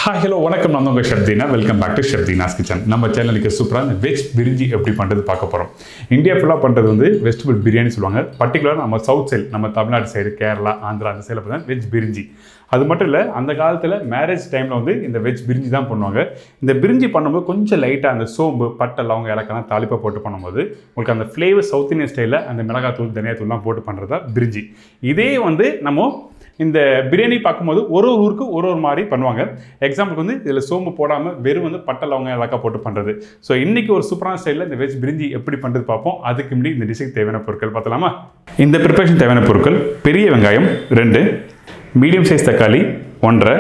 Hi, hello, வணக்கம். நான் உங்க Chef Deena. Welcome back to Chef Deena's Kitchen. நம்ம சேனலுக்கு சூப்பரான வெஜ் பிரிஞ்சி எப்படி பண்றது பார்க்க போறோம். இந்தியா ஃபுல்லா பண்றது வந்து வெஜிடபிள் பிரியாணி சொல்லுவாங்க. பர்టిక్యులரா நம்ம சவுத் சைடு, நம்ம தமிழ்நாடு சைடு, கேரளா, ஆந்திரா அந்த சைடுல பார்த்தா வெஜ் பிரிஞ்சி. அது மட்டும் இல்ல, அந்த காலத்துல மேரேஜ் டைம்ல வந்து இந்த வெஜ் பிரிஞ்சி தான் பண்ணுவாங்க. இந்த பிரிஞ்சி பண்ணும்போது கொஞ்சம் லைட்டா அந்த சோம்பு, பட்டை, லவங்க, ஏலக்காய் தாளிப்பா போட்டு பண்ணும்போது உங்களுக்கு அந்த ஃப்ளேவர் சவுத் இந்தியன் ஸ்டைல்ல அந்த மிளகாய் தூள், தனியா தூள்லாம் போட்டு பண்றதா பிரிஞ்சி. இதே வந்து நம்ம இந்த பிரியாணி பார்க்கும்போது ஒரு ஊருக்கு ஒரு மாதிரி பண்ணுவாங்க. எக்ஸாம்பிளுக்கு வந்து இதில் சோம்பு போடாமல் வெறும் வந்து பட்டை லவங்க ஏலக்காய் போட்டு பண்ணுறது. ஸோ இன்றைக்கி ஒரு சூப்பரான ஸ்டைலில் இந்த வெஜ் பிரிஞ்சி எப்படி பண்ணுறது பார்ப்போம். அதுக்கு முன்னாடி இந்த டிஷ்ஷுக்கு தேவையான பொருட்கள் பார்த்தலாமா? இந்த ப்ரிப்பரேஷன் தேவையான பொருட்கள்: பெரிய வெங்காயம் 2, மீடியம் சைஸ் தக்காளி 1.5,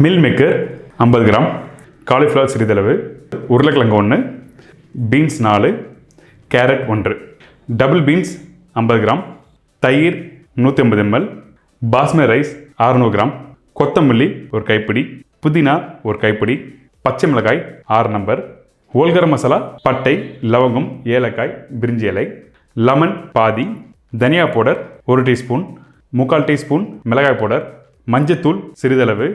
மில் மேக்கர் 50 கிராம், காலிஃப்ளவர் சிறிதளவு, உருளைக்கிழங்கு 1, beans 4, carrot 1, double beans 50 gram, தயிர் 150 ml, பாஸ்மதி ரைஸ் 600 கிராம், கொத்தமல்லி ஒரு கைப்பிடி, புதினா ஒரு கைப்பிடி, பச்சை மிளகாய் 6 நம்பர், கரம் மசாலா, பட்டை, லவங்கம், ஏலக்காய், பிரிஞ்சி இலை, லெமன் பாதி, தனியா பவுடர் 1 டீஸ்பூன், 3/4 டீஸ்பூன் மிளகாய் பவுடர், மஞ்சத்தூள் சிறிதளவு,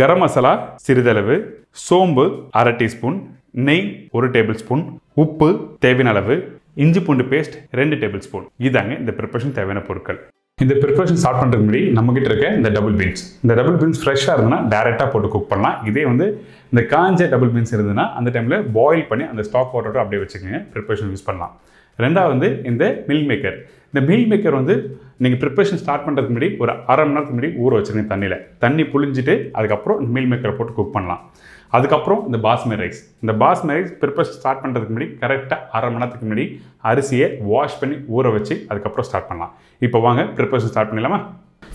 கரம் மசாலா சிறிதளவு, சோம்பு 1/2 டீஸ்பூன், நெய் 1 டேபிள் ஸ்பூன், உப்பு தேவையான அளவு, இஞ்சி பூண்டு பேஸ்ட் 2 டேபிள் ஸ்பூன். இதாங்க இந்த ப்ரிப்பரேஷன் தேவையான பொருட்கள். இந்த ப்ரிப்பரேஷன் ஸ்டார்ட் பண்ணுறதுக்கு முன்னாடி நம்மகிட்ட இருக்க இந்த டபுள் பீன்ஸ், இந்த டபுள் பீன்ஸ் ஃப்ரெஷ்ஷாக இருந்ததுன்னா டேரெக்டாக போட்டு குக் பண்ணலாம். இதே வந்து இந்த காஞ்ச டபுள் பீன்ஸ் இருந்ததுன்னா அந்த டைமில் பாயில் பண்ணி அந்த ஸ்டாக் வாட்டரோட அப்படியே வச்சுக்கோங்க, ப்ரிப்பரேஷன் யூஸ் பண்ணலாம். ரெண்டாவது வந்து இந்த மில் மேக்கர். இந்த மில் மேக்கர் வந்து நீங்கள் ப்ரிப்பரேஷன் ஸ்டார்ட் பண்ணுறதுக்கு முன்னாடி ஒரு அரை மணி நேரத்துக்கு முன்னாடி ஊற வச்சுருங்க. தண்ணி புளிஞ்சிட்டு அதுக்கப்புறம் இந்த மில் மேக்கரை போட்டு குக் பண்ணலாம். அதுக்கப்புறம் இந்த பாஸ்மதி ரைஸ். இந்த பாஸ்மதி ரைஸ் ப்ரிப்பரேஷன் ஸ்டார்ட் பண்ணுறதுக்கு முன்னாடி கரெக்டாக அரை மணி நேரத்துக்கு முன்னாடி அரிசியை வாஷ் பண்ணி ஊற வச்சு அதுக்கப்புறம் ஸ்டார்ட் பண்ணலாம். இப்போ வாங்க ப்ரிப்பரேஷன் ஸ்டார்ட் பண்ணிடலாமா?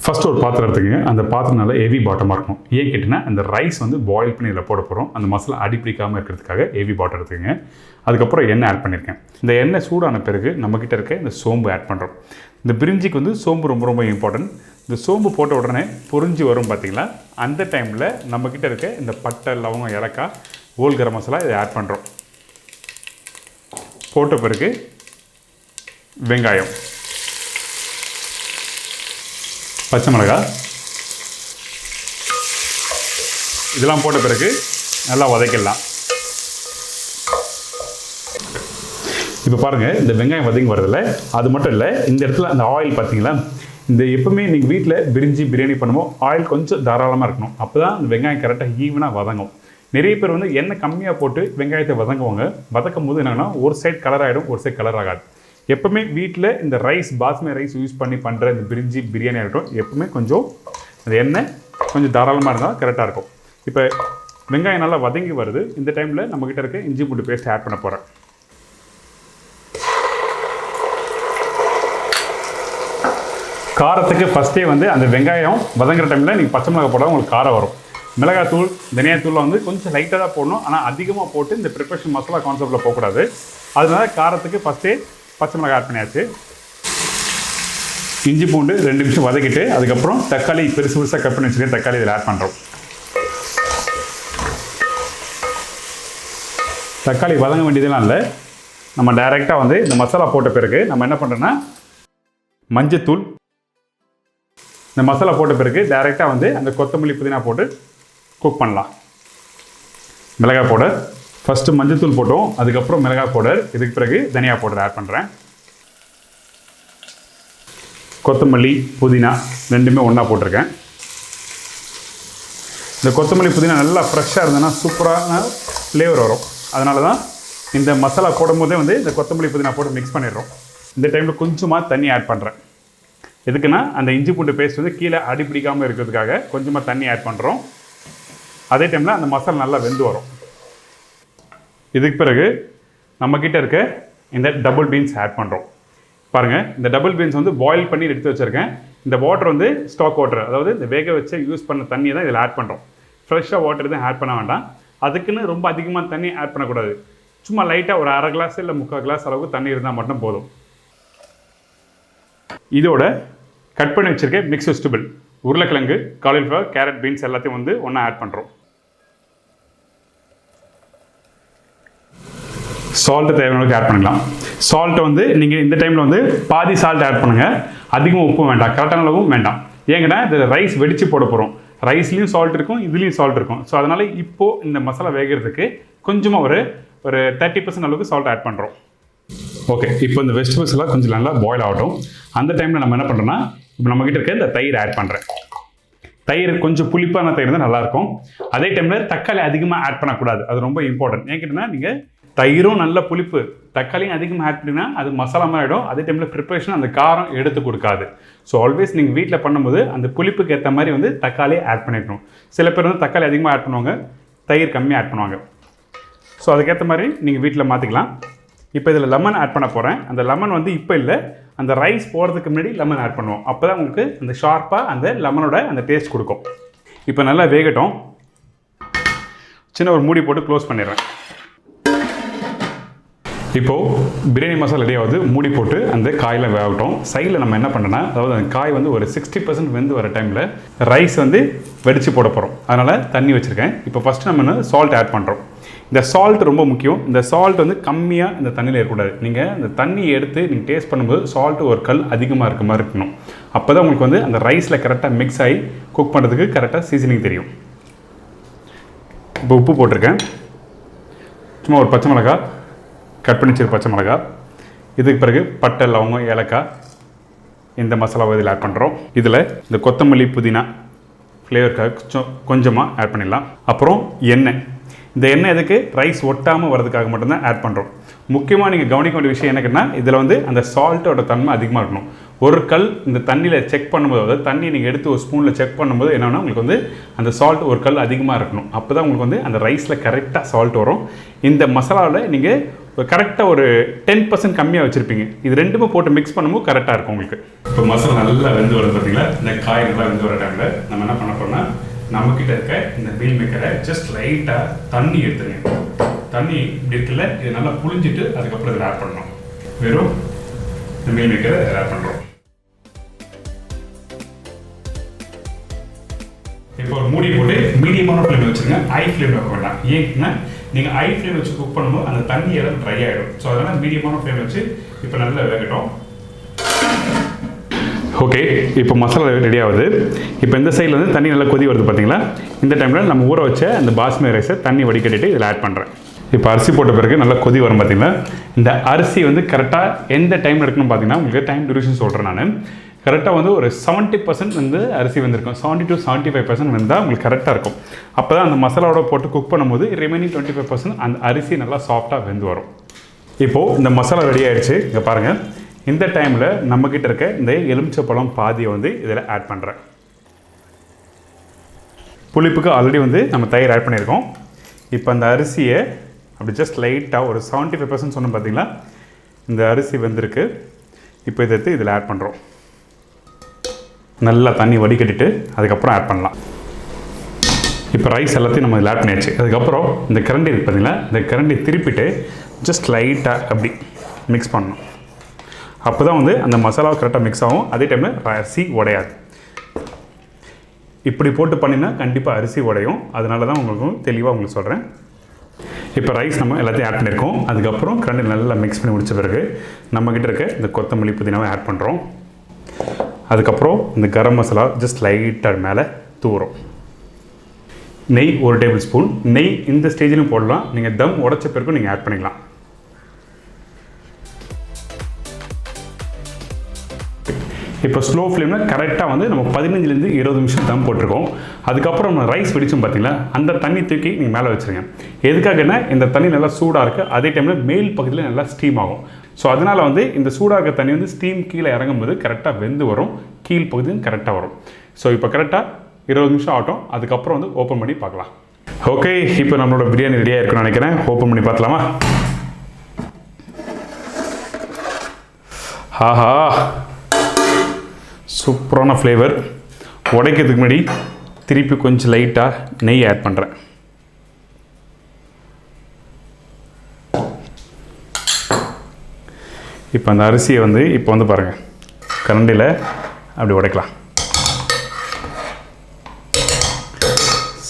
ஃபஸ்ட்டு ஒரு பாத்திரம் எடுத்துக்கங்க. அந்த பாத்திரம் நல்லா ஹெவி பாட்டமாக இருக்கும். ஏன் கேட்டிங்கன்னா அந்த ரைஸ் வந்து பாயில் பண்ணி இதில் போட போகிறோம். அந்த மசாலா அடிப்பிடிக்காமல் இருக்கிறதுக்காக ஹெவி பாட்டம் எடுத்துக்கங்க. அதுக்கப்புறம் எண்ணெய் ஆட் பண்ணியிருக்கேன். இந்த எண்ணெய் சூடான பிறகு நம்மக்கிட்ட இருக்க இந்த சோம்பு ஆட் பண்ணுறோம். இந்த பிரிஞ்சிக்கு வந்து சோம்பு ரொம்ப ரொம்ப இம்பார்ட்டன்ட். இந்த சோம்பு போட்ட உடனே பொரிஞ்சு வரும் பார்த்தீங்களா, அந்த டைமில் நம்மக்கிட்ட இருக்க இந்த பட்டை, லவங்கம், ஏலக்காய், கரம் மசாலா இதை ஆட் பண்ணுறோம். போட்ட பிறகு வெங்காயம், பச்சை மிளகாய் இதெல்லாம் போட்ட பிறகு நல்லா வதக்கிடலாம். இப்போ பாருங்கள், இந்த வெங்காயம் வதங்கி வரதில்ல. அது மட்டும் இல்லை, இந்த இடத்துல அந்த ஆயில் பார்த்தீங்களா, இந்த எப்பவுமே நீங்கள் வீட்டில் பிரியாணி பண்ணும்போது ஆயில் கொஞ்சம் தாராளமாக இருக்கணும். அப்போ தான் அந்த வெங்காயம் கரெக்டாக ஈவனாக வதங்கும். நிறைய பேர் வந்து எண்ணெய் கம்மியாக போட்டு வெங்காயத்தை வதங்குவாங்க. வதக்கும் போது என்னன்னா ஒரு சைட் கலர் ஆகிடும், ஒரு சைட் கலர் ஆகாது. எப்பவுமே வீட்டில் இந்த ரைஸ், பாஸ்மதி ரைஸ் யூஸ் பண்ணி பண்ணுற இந்த பிரியாணி ஆகட்டும், எப்பவுமே கொஞ்சம் அந்த எண்ணெய் கொஞ்சம் தாராளமாக இருந்தால் கரெக்டாக இருக்கும். இப்போ வெங்காயம் நல்லா வதங்கி வருது. இந்த டைமில் நம்மக்கிட்ட இருக்க இஞ்சி பூண்டு பேஸ்ட் ஆட் பண்ண போகிறேன். காரத்துக்கு ஃபஸ்ட்டே வந்து அந்த வெங்காயம் வதங்குற டைமில் நீங்கள் பச்சை மிளகாய் போட்டால் உங்களுக்கு காரம் வரும். மிளகாய் தூள், தனியா தூள் வந்து கொஞ்சம் லைட்டாக தான் போடணும். ஆனால் அதிகமாக போட்டு இந்த ப்ரிப்பரேஷன் மசாலா கான்செப்டில் போகக்கூடாது. அதனால காரத்துக்கு ஃபஸ்ட்டே பச்சை மிளகாய் ஆட் பண்ணியாச்சு. இஞ்சி பூண்டு 2 நிமிஷம் வதக்கிட்டு அதுக்கப்புறம் தக்காளி பெருசு பெருசாக கட் பண்ணி வச்சுருக்கேன். தக்காளி இதில் ஆட் பண்ணுறோம். தக்காளி வதங்க வேண்டியதெல்லாம் இல்லை. நம்ம டைரெக்டாக வந்து இந்த மசாலா போட்ட பிறகு நம்ம என்ன பண்ணுறோன்னா மஞ்சத்தூள், இந்த மசாலா போட்ட பிறகு டைரெக்டாக வந்து அந்த கொத்தமல்லி, புதினா போட்டு குக் பண்ணலாம். மிளகாய் பவுடர் ஃபஸ்ட்டு மஞ்சத்தூள் போட்டோம், அதுக்கப்புறம் மிளகாய் பவுடர், இதுக்கு பிறகு தனியா பவுடர் ஆட் பண்ணுறேன். கொத்தமல்லி, புதினா ரெண்டுமே ஒன்றா போட்டிருக்கேன். இந்த கொத்தமல்லி, புதினா நல்லா ஃப்ரெஷ்ஷாக இருந்ததுன்னா சூப்பரான ஃப்ளேவர் வரும். அதனால தான் இந்த மசாலா போடும்போதே வந்து இந்த கொத்தமல்லி, புதினா போட்டு மிக்ஸ் பண்ணிடுறோம். இந்த டைமில் கொஞ்சமாக தண்ணி ஆட் பண்ணுறேன். எதுக்குன்னா அந்த இஞ்சி பூண்டு பேஸ்ட் வந்து கீழே அடிப்பிடிக்காமல் இருக்கிறதுக்காக கொஞ்சமாக தண்ணி ஆட் பண்ணுறோம். அதே டைமில் அந்த மசாலா நல்லா வெந்து வரும். இதுக்கு பிறகு நம்மக்கிட்ட இருக்க இந்த டபுள் பீன்ஸ் ஆட் பண்ணுறோம். பாருங்கள், இந்த டபுள் பீன்ஸ் வந்து பாயில் பண்ணி எடுத்து வச்சுருக்கேன். இந்த வாட்டர் வந்து ஸ்டாக் வாட்டர், அதாவது இந்த வேக வச்சு யூஸ் பண்ண தண்ணியை தான் இதில் ஆட் பண்ணுறோம். ஃப்ரெஷ்ஷாக வாட்டர் தான் ஆட் பண்ண வேண்டாம். அதுக்குன்னு ரொம்ப அதிகமாக தண்ணி ஆட் பண்ணக்கூடாது. சும்மா லைட்டாக ஒரு அரை கிளாஸ் இல்லை 3/4 கிளாஸ் அளவுக்கு தண்ணி இருந்தால் மட்டும் போதும். இதோட கட் பண்ணி வச்சுருக்கேன் மிக்ஸ் வெஜிடபிள், உருளைக்கிழங்கு, காலிஃப்ளவர், கேரட், பீன்ஸ் எல்லாத்தையும் வந்து ஒன்றா ஆட் பண்ணுறோம். சால்ட்டு தேவையானதுக்கு ஆட் பண்ணிக்கலாம். சால்ட்டை வந்து நீங்கள் இந்த டைமில் வந்து பாதி சால்ட் ஆட் பண்ணுங்கள். அதிகமாக உப்பு வேண்டாம், கரெக்டான அளவும் வேண்டாம். ஏங்கன்னா இந்த ரைஸ் வெடித்து போட போகிறோம். ரைஸ்லேயும் சால்ட் இருக்கும், இதுலேயும் சால்ட் இருக்கும். ஸோ அதனால் இப்போது இந்த மசாலா வேகிறதுக்கு கொஞ்சமாக ஒரு 30% அளவுக்கு சால்ட் ஆட் பண்ணுறோம். ஓகே, இப்போ இந்த வெஜிடபிள்ஸ் எல்லாம் கொஞ்சம் நல்லா பாயில் ஆகட்டும். அந்த டைமில் நம்ம என்ன பண்ணுறோன்னா, இப்போ நம்மக்கிட்ட இருக்க இந்த தயிர் ஆட் பண்ணுறேன். தயிர் கொஞ்சம் புளிப்பான தயிர் தான் நல்லாயிருக்கும். அதே டைமில் தக்காளி அதிகமாக ஆட் பண்ணக்கூடாது, அது ரொம்ப இம்பார்ட்டன்ட். ஏன் கேட்டிங்கன்னா, நீங்கள் தயிரும் நல்ல புளிப்பு, தக்காளியும் அதிகமாக ஆட் பண்ணிங்கன்னா அது மசாலா மாதிரி ஆகிடும். அதே டைமில் ப்ரிப்பரேஷன் அந்த காரம் எடுத்து கொடுக்காது. ஸோ ஆல்வேஸ் நீங்கள் வீட்டில் பண்ணும்போது அந்த புளிப்புக்கு ஏற்ற மாதிரி வந்து தக்காளி ஆட் பண்ணிக்கணும். சில பேர் வந்து தக்காளி அதிகமாக ஆட் பண்ணுவாங்க, தயிர் கம்மியாக ஆட் பண்ணுவாங்க. ஸோ அதுக்கேற்ற மாதிரி நீங்கள் வீட்டில் மாற்றிக்கலாம். இப்போ இதில் லெமன் ஆட் பண்ண போகிறேன். அந்த லெமன் வந்து இப்போ இல்லை, அந்த ரைஸ் போகிறதுக்கு முன்னாடி லெமன் ஆட் பண்ணுவோம். அப்போ தான் உங்களுக்கு அந்த ஷார்ப்பாக அந்த லெமனோட அந்த டேஸ்ட் கொடுக்கும். இப்போ நல்லா வேகட்டும். சின்ன ஒரு மூடி போட்டு க்ளோஸ் பண்ணிடுறேன். இப்போது பிரியாணி மசாலா ரெடி ஆகுது. மூடி போட்டு அந்த காயில் வேகட்டும். சைடில் நம்ம என்ன பண்ணோன்னா, அதாவது அந்த காய் வந்து ஒரு 60% வெந்து வர டைமில் ரைஸ் வந்து வெடித்து போட போகிறோம். அதனால் தண்ணி வச்சுருக்கேன். இப்போ ஃபஸ்ட்டு நம்ம சால்ட் ஆட் பண்ணுறோம். இந்த சால்ட் ரொம்ப முக்கியம். இந்த சால்ட் வந்து கம்மியாக இந்த தண்ணியில் இருக்கக்கூடாது. நீங்கள் அந்த தண்ணி எடுத்து நீங்கள் டேஸ்ட் பண்ணும்போது சால்ட்டு ஒரு கல் அதிகமாக இருக்க மாதிரி இருக்கணும். அப்போ தான் உங்களுக்கு வந்து அந்த ரைஸில் கரெக்டாக மிக்ஸ் ஆகி குக் பண்ணுறதுக்கு கரெக்டாக சீசனிங் தெரியும். இப்போ உப்பு போட்டிருக்கேன். சும்மா ஒரு பச்சை மிளகாய், கட் பண்ணி வச்சிருக்க பச்சை மிளகாய். இதுக்கு பிறகு பட்டை, லவங்கம், ஏலக்காய், இந்த மசாலாவை இதில் ஆட் பண்ணுறோம். இதில் இந்த கொத்தமல்லி, புதினா ஃப்ளேவருக்காக கொஞ்சமாக ஆட் பண்ணிடலாம். அப்புறம் எண்ணெய். இந்த எண்ணெய் எதுக்கு? ரைஸ் ஒட்டாமல் வரதுக்காக மட்டும்தான் ஆட் பண்ணுறோம். முக்கியமாக நீங்கள் கவனிக்க வேண்டிய விஷயம் என்னன்னா, இதில் வந்து அந்த சால்ட்டோட தன்மை அதிகமாக இருக்கணும். ஒரு கல் இந்த தண்ணியில் செக் பண்ணும்போது, அதாவது தண்ணி நீங்கள் எடுத்து ஒரு ஸ்பூனில் செக் பண்ணும்போது என்னென்னா, உங்களுக்கு வந்து அந்த சால்ட் ஒரு கல் அதிகமாக இருக்கணும். அப்போ தான் உங்களுக்கு வந்து அந்த ரைஸில் கரெக்டாக சால்ட் வரும். இந்த மசாலாவில் நீங்கள் கரெக்டாக ஒரு 10% கம்மியாக வச்சுருப்பீங்க. இது ரெண்டுமே போட்டு மிக்ஸ் பண்ணும்போது கரெக்டாக இருக்கும் உங்களுக்கு. இப்போ மசாலா நல்லா வெந்து வருது பார்த்தீங்களா? இந்த காய் நல்லா வெந்து வர டைமில் நம்ம என்ன பண்ண போகிறோம்னா, நம்மக்கிட்ட இருக்க இந்த மீல் மேக்கரை ஜஸ்ட் லைட்டாக தண்ணி எடுத்துருங்க. தண்ணி இப்படி இருக்குல்ல, இதை நல்லா புளிஞ்சிட்டு அதுக்கப்புறம் இதில் ஆட் பண்ணணும். வெறும் இந்த மீல் மேக்கரை ஆட் பண்ணுறோம். இப்போ ஒரு மூடி போட்டு மீடியமான ஃப்ளேமில் வச்சுருங்க. ஹை ஃப்ளேமில் வைக்க வேண்டாம். ஏன்னா நீங்கள் ஹை ஃப்ளேம் வச்சு குக் பண்ணும்போது அந்த தண்ணி எல்லாம் ட்ரை ஆகிடும். ஸோ அதனால் மீடியமான ஃப்ளேம் வச்சு இப்போ நல்லா வேகட்டும். ஓகே, இப்போ மசாலா ரெடி ஆகுது. இப்போ இந்த சைடில் வந்து தண்ணி நல்லா கொதி வருது பார்த்தீங்களா? இந்த டைமில் நம்ம ஊற வச்ச அந்த பாஸ்மதி ரைஸை தண்ணி வடிகட்டிட்டு இதில் ஆட் பண்ணுறேன். இப்போ அரிசி போட்ட பிறகு நல்லா கொதி வரும் பார்த்தீங்களா? இந்த அரிசி வந்து கரெக்டாக எந்த டைமில் எடுக்கணும்னு பார்த்தீங்கன்னா, உங்களுக்கு டைம் டியூரேஷன் சொல்கிறேன் நான். கரெக்டாக வந்து ஒரு 70% வந்து அரிசி வந்திருக்கும். 70 to 75% வந்தால் உங்களுக்கு கரெக்டாக இருக்கும். அப்போ தான் அந்த மசாலாவோட போட்டு குக் பண்ணும்போது ரிமைனிங் 25% அந்த அரிசி நல்லா சாஃப்டாக வெந்து வரும். இப்போது இந்த மசாலா ரெடி ஆகிடுச்சு. இங்கே பாருங்கள். இந்த டைமில் நம்மக்கிட்ட இருக்க இந்த எலுமிச்சப்பழம் பாதியை வந்து இதில் ஆட் பண்ணுறேன். புளிப்புக்கு ஆல்ரெடி வந்து நம்ம தயிர் ஆட் பண்ணியிருக்கோம். இப்போ அந்த அரிசியை அப்படி ஜஸ்ட் லைட்டாக ஒரு 75% சொன்னோம் பார்த்தீங்களா? இந்த அரிசி வெந்திருக்கு. இப்போ இதை எடுத்து இதில் ஆட் பண்ணுறோம். நல்லா தண்ணி வடிகட்டிட்டு அதுக்கப்புறம் ஆட் பண்ணலாம். இப்போ ரைஸ் எல்லாத்தையும் நம்ம இதில் ஆட் பண்ணியாச்சு. அதுக்கப்புறம் இந்த கரண்டி இருக்குது பார்த்தீங்களா? இந்த கரண்டி திருப்பிட்டு ஜஸ்ட் லைட்டாக அப்படி மிக்ஸ் பண்ணணும். அப்போ தான் வந்து அந்த மசாலாவை கரெக்டாக மிக்ஸ் ஆகும். அதே டைமில் அரிசி உடையாது. இப்படி போட்டு பண்ணினா கண்டிப்பாக அரிசி உடையும். அதனால தான் உங்களுக்கு தெளிவாக உங்களுக்கு சொல்கிறேன். இப்போ ரைஸ் நம்ம எல்லாத்தையும் ஆட் பண்ணியிருக்கோம். அதுக்கப்புறம் கரண்டி நல்லா மிக்ஸ் பண்ணி முடிச்ச பிறகு நம்மக்கிட்ட இருக்க இந்த கொத்தமல்லி, புதினாவை ஆட் பண்ணுறோம். அதுக்கப்புறம் இந்த கரம் மசாலா ஜஸ்ட் லைட்டாக மேலே தூரம். நெய் 1 டேபிள் ஸ்பூன். நெய் இந்த ஸ்டேஜிலும் போடலாம். நீங்கள் தம் உடைச்ச பிறகு நீங்கள் ஆட் பண்ணிக்கலாம். இப்போ ஸ்லோ ஃப்ளேமில் கரெக்டாக வந்து நம்ம 15 to 20 நிமிஷம் தம் போட்டிருக்கோம். அதுக்கப்புறம் நம்ம ரைஸ் வெடிச்சோம் பார்த்தீங்களா? அந்த தண்ணி தூக்கி நீங்கள் மேலே வச்சுருங்க. எதுக்காகன்னா இந்த தண்ணி நல்லா சூடாக இருக்குது. அதே டைமில் மேல் பகுதியில் நல்லா ஸ்டீம் ஆகும். ஸோ அதனால் வந்து இந்த சூடாக இருக்க தண்ணி வந்து ஸ்டீம் கீழே இறங்கும்போது கரெக்டாக வெந்து வரும். கீழ் பகுதியும் கரெக்டாக வரும். ஸோ இப்போ கரெக்டாக 20 நிமிஷம் ஆகட்டும். அதுக்கப்புறம் வந்து ஓப்பன் பண்ணி பார்க்கலாம். ஓகே, இப்போ நம்மளோட பிரியாணி ரெடியாக இருக்குன்னு நினைக்கிறேன். ஓப்பன் பண்ணி பார்க்கலாமா? ஆஹா, சூப்பரான ஃப்ளேவர். உடைக்கிறதுக்கு முன்னாடி திருப்பி கொஞ்சம் லைட்டாக நெய் ஆட் பண்ணுறேன். இப்போ அந்த அரிசியை வந்து இப்போ வந்து பாருங்கள், கரண்டியில் அப்படி உடைக்கலாம்.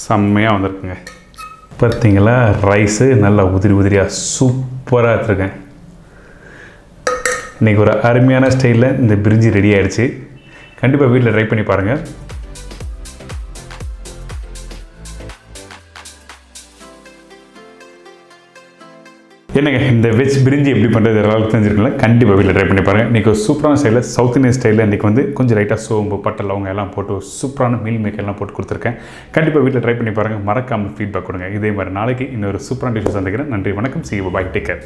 செம்மையாக வந்திருக்குங்க. பார்த்தீங்களா? ரைஸு நல்லா உதிரி உதிரியாக சூப்பராக எடுத்துருக்கேன். இன்றைக்கி ஒரு அருமையான ஸ்டைலில் இந்த பிரிஞ்சி ரெடி ஆகிடுச்சு. கண்டிப்பாக வீட்டில் ட்ரை பண்ணி பாருங்கள். என்னங்க இந்த வெஜ் பிரிஞ்சி எப்படி பண்ணுறது எல்லாருக்கும் தெரிஞ்சிருக்குல்ல, கண்டிப்பாக வீட்டில் ட்ரை பண்ணி பாருங்கள். இன்றைக்கி ஒரு சூப்பரான ஸ்டைலில் சவுத் இந்தியன் ஸ்டைலில் இன்றைக்கி வந்து கொஞ்சம் லைட்டாக சோம்பு பட்டை லவங்க எல்லாம் போட்டு சூப்பரான மீல் மேக்கர்லாம் போட்டு கொடுத்துருக்கேன். கண்டிப்பாக வீட்டில் ட்ரை பண்ணி பாருங்கள், மறக்காமல் ஃபீட்பேக் கொடுங்க. இதே மாதிரி நாளைக்கு இன்னொரு சூப்பரான டிஷ்ஷை சந்திக்கிறேன். நன்றி, வணக்கம், see you, bye, take care.